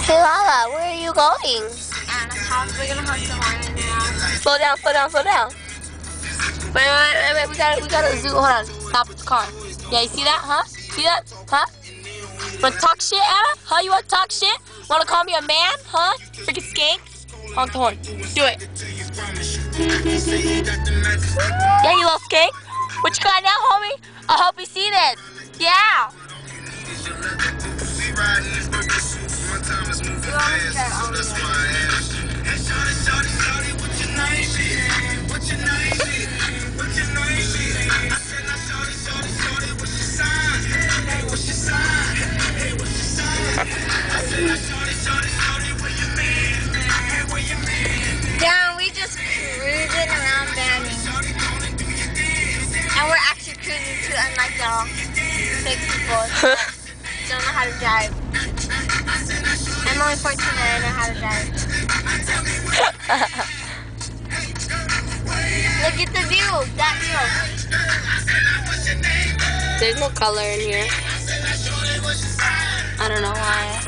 Hey Lala, where are you going? Anna's house. We're gonna honk the horn in now. Slow down, slow down, slow down. Wait, we gotta zoom. Hold on, stop the car. Yeah, you see that, huh? See that, huh? Wanna talk shit, Anna? Huh? You wanna talk shit? Wanna call me a man, huh? Freaking skank. Honk the horn. Do it. Yeah, you little skank. What you got now, homie? I hope you see this. Yeah. Yeah, we just cruising around Banning. And we're actually cruising too, unlike y'all. Big people don't know how to drive. I'm only 14 and I know how to drive. Look at the view, that view. There's no color in here. I don't know why.